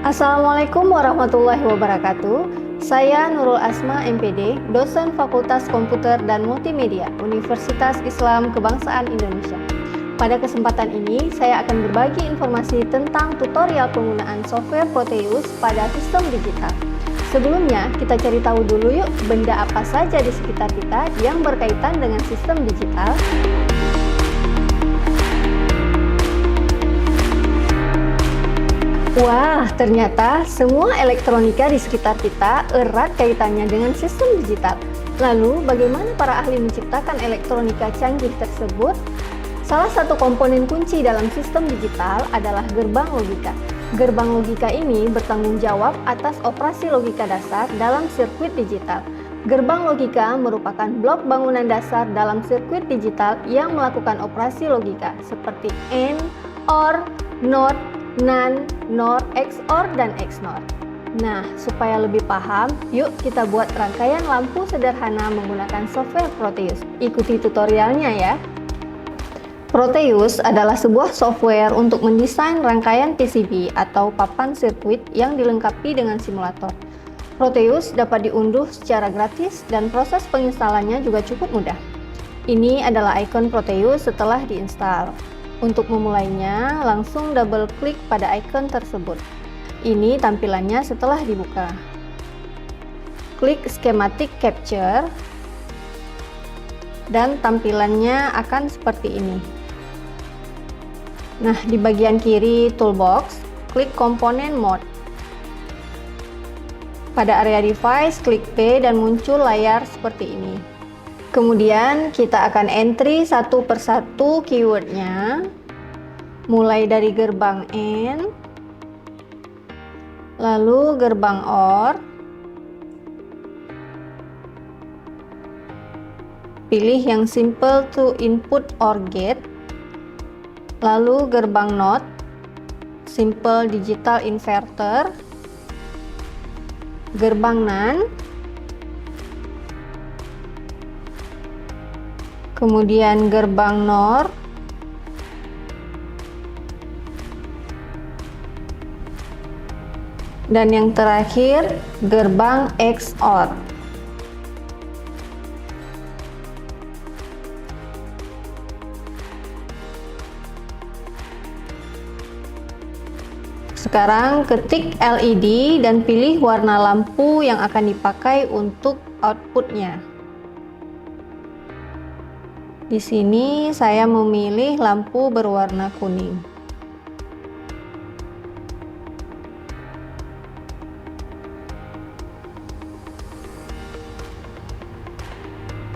Assalamualaikum warahmatullahi wabarakatuh. Saya Nurul Asma MPD, dosen Fakultas Komputer dan Multimedia, Universitas Islam Kebangsaan Indonesia. Pada kesempatan ini, saya akan berbagi informasi tentang tutorial penggunaan software Proteus pada sistem digital. Sebelumnya, kita cari tahu dulu yuk benda apa saja di sekitar kita yang berkaitan dengan sistem digital. Wah, ternyata semua elektronika di sekitar kita erat kaitannya dengan sistem digital. Lalu, bagaimana para ahli menciptakan elektronika canggih tersebut? Salah satu komponen kunci dalam sistem digital adalah gerbang logika. Gerbang logika ini bertanggung jawab atas operasi logika dasar dalam sirkuit digital. Gerbang logika merupakan blok bangunan dasar dalam sirkuit digital yang melakukan operasi logika seperti AND, OR, NOT, NAND, NOR, XOR, dan XNOR. Nah, supaya lebih paham, yuk kita buat rangkaian lampu sederhana menggunakan software Proteus. Ikuti tutorialnya ya. Proteus adalah sebuah software untuk mendesain rangkaian PCB atau papan sirkuit yang dilengkapi dengan simulator. Proteus dapat diunduh secara gratis dan proses penginstalannya juga cukup mudah. Ini adalah ikon Proteus setelah diinstal. Untuk memulainya, langsung double klik pada icon tersebut. Ini tampilannya setelah dibuka. Klik Schematic Capture, dan tampilannya akan seperti ini. Nah, di bagian kiri toolbox, klik komponen mode. Pada area device, klik P dan muncul layar seperti ini. Kemudian kita akan entry satu persatu keywordnya, mulai dari gerbang AND, lalu gerbang OR, pilih yang simple to input OR gate, lalu gerbang NOT, simple digital inverter, gerbang NAND, kemudian gerbang NOR, dan yang terakhir gerbang XOR. Sekarang ketik LED dan pilih warna lampu yang akan dipakai untuk outputnya. Di sini saya memilih lampu berwarna kuning.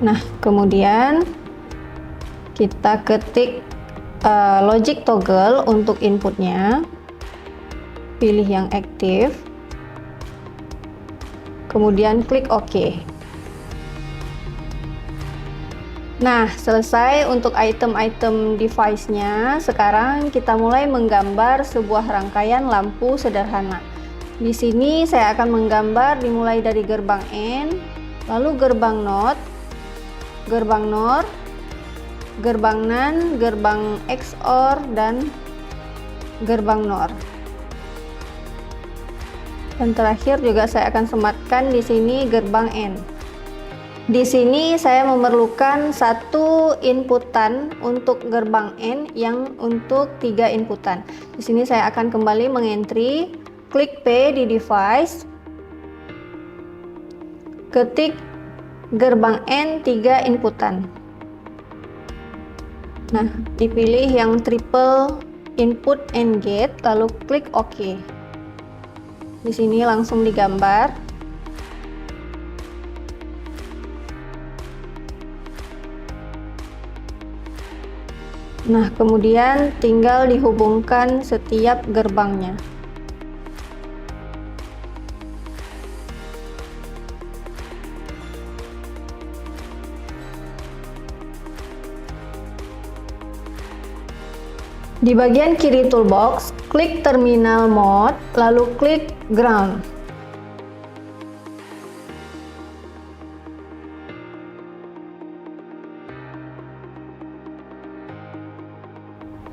Nah, kemudian kita ketik logic toggle untuk inputnya. Pilih yang aktif. Kemudian klik OK. Nah, selesai untuk item-item device-nya. Sekarang kita mulai menggambar sebuah rangkaian lampu sederhana. Di sini saya akan menggambar dimulai dari gerbang AND, lalu gerbang NOT, gerbang NOR, gerbang NAND, gerbang XOR, dan gerbang NOR. Dan terakhir juga saya akan sematkan di sini gerbang AND. Di sini saya memerlukan satu inputan untuk gerbang AND yang untuk 3 inputan. Di sini saya akan kembali mengentry, klik P di device, ketik gerbang AND 3 inputan. Nah, dipilih yang triple input AND gate, lalu klik OK. Di sini langsung digambar. Nah, kemudian tinggal dihubungkan setiap gerbangnya. Di bagian kiri toolbox, klik terminal mode, lalu klik ground.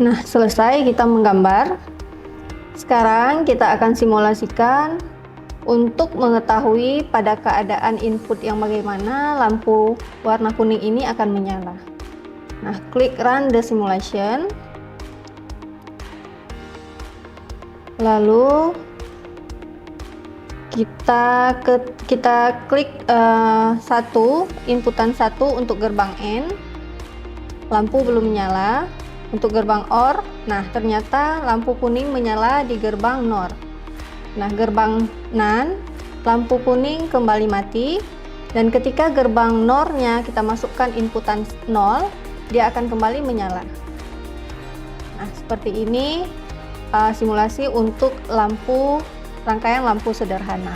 Nah, selesai kita menggambar. Sekarang kita akan simulasikan untuk mengetahui pada keadaan input yang bagaimana lampu warna kuning ini akan menyala. Nah, klik run the simulation. Lalu kita klik inputan 1 untuk gerbang N. Lampu belum menyala. Untuk gerbang OR, nah ternyata lampu kuning menyala di gerbang NOR. Nah, gerbang NAND, lampu kuning kembali mati, dan ketika gerbang NOR-nya kita masukkan inputan 0, dia akan kembali menyala. Nah, seperti ini simulasi untuk rangkaian lampu sederhana.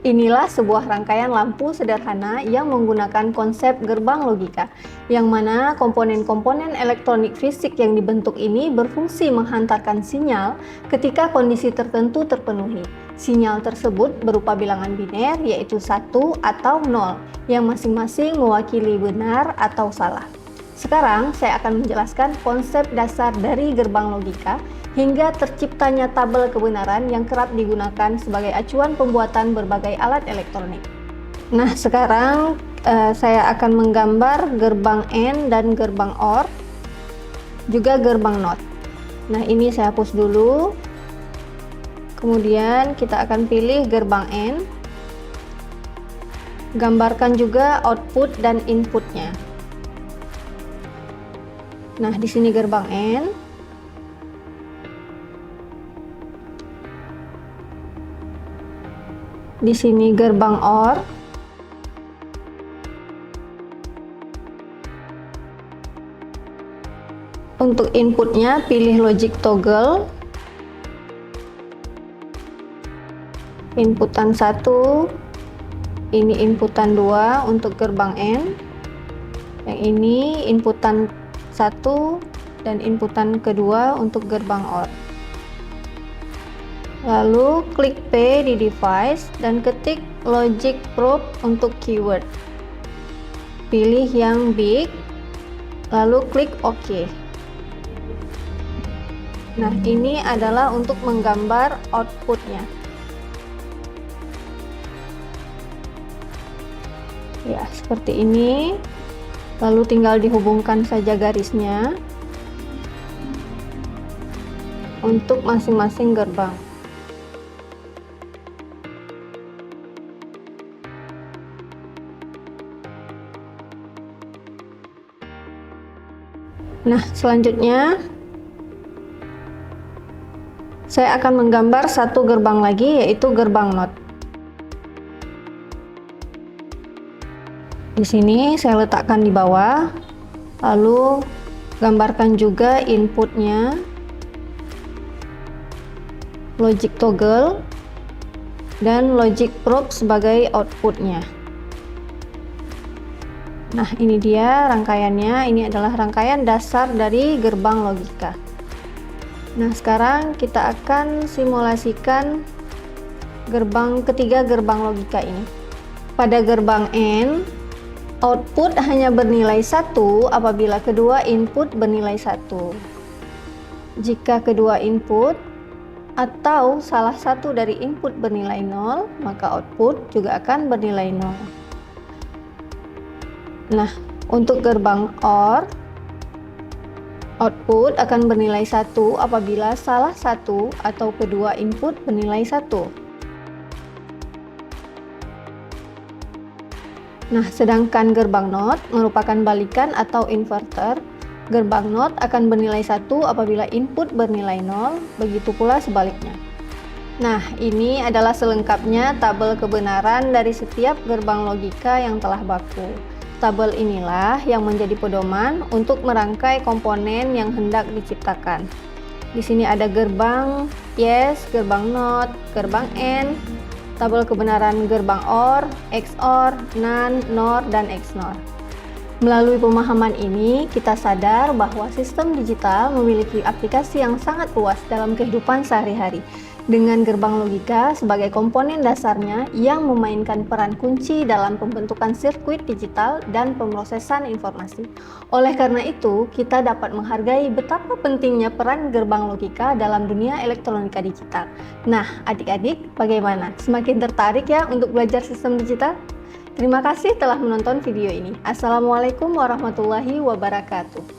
Inilah sebuah rangkaian lampu sederhana yang menggunakan konsep gerbang logika, yang mana komponen-komponen elektronik fisik yang dibentuk ini berfungsi menghantarkan sinyal ketika kondisi tertentu terpenuhi. Sinyal tersebut berupa bilangan biner, yaitu 1 atau 0, yang masing-masing mewakili benar atau salah. Sekarang saya akan menjelaskan konsep dasar dari gerbang logika hingga terciptanya tabel kebenaran yang kerap digunakan sebagai acuan pembuatan berbagai alat elektronik. Nah, sekarang saya akan menggambar gerbang N dan gerbang OR, juga gerbang NOT. Nah, ini saya hapus dulu. Kemudian kita akan pilih gerbang N. Gambarkan juga output dan inputnya. Nah, di sini gerbang N. Di sini gerbang OR. Untuk inputnya pilih logic toggle. Inputan 1, ini inputan 2 untuk gerbang N. Yang ini inputan 1 dan inputan kedua untuk gerbang OR. Lalu klik P di device dan ketik logic probe untuk keyword. Pilih yang big, lalu klik OK. Nah, ini adalah untuk menggambar outputnya. Ya, seperti ini. Lalu tinggal dihubungkan saja garisnya untuk masing-masing gerbang. Nah, selanjutnya saya akan menggambar satu gerbang lagi, yaitu gerbang NOT. Di sini saya letakkan di bawah, lalu gambarkan juga inputnya, logic toggle, dan logic probe sebagai outputnya. Nah, ini dia rangkaiannya. Ini adalah rangkaian dasar dari gerbang logika. Nah, sekarang kita akan simulasikan ketiga gerbang logika ini. Pada gerbang N, output hanya bernilai 1 apabila kedua input bernilai 1. Jika kedua input atau salah satu dari input bernilai 0, maka output juga akan bernilai 0. Nah, untuk gerbang OR, output akan bernilai 1 apabila salah satu atau kedua input bernilai 1. Nah, sedangkan gerbang NOT merupakan balikan atau inverter. Gerbang NOT akan bernilai 1 apabila input bernilai 0, begitu pula sebaliknya. Nah, ini adalah selengkapnya tabel kebenaran dari setiap gerbang logika yang telah baku. Tabel inilah yang menjadi pedoman untuk merangkai komponen yang hendak diciptakan. Di sini ada gerbang yes, gerbang NOT, gerbang N, tabel kebenaran gerbang OR, XOR, NAND, NOR, dan XNOR. Melalui pemahaman ini, kita sadar bahwa sistem digital memiliki aplikasi yang sangat luas dalam kehidupan sehari-hari. dengan gerbang logika sebagai komponen dasarnya yang memainkan peran kunci dalam pembentukan sirkuit digital dan pemrosesan informasi. Oleh karena itu, kita dapat menghargai betapa pentingnya peran gerbang logika dalam dunia elektronika digital. Nah, adik-adik, bagaimana? Semakin tertarik ya untuk belajar sistem digital? Terima kasih telah menonton video ini. Assalamualaikum warahmatullahi wabarakatuh.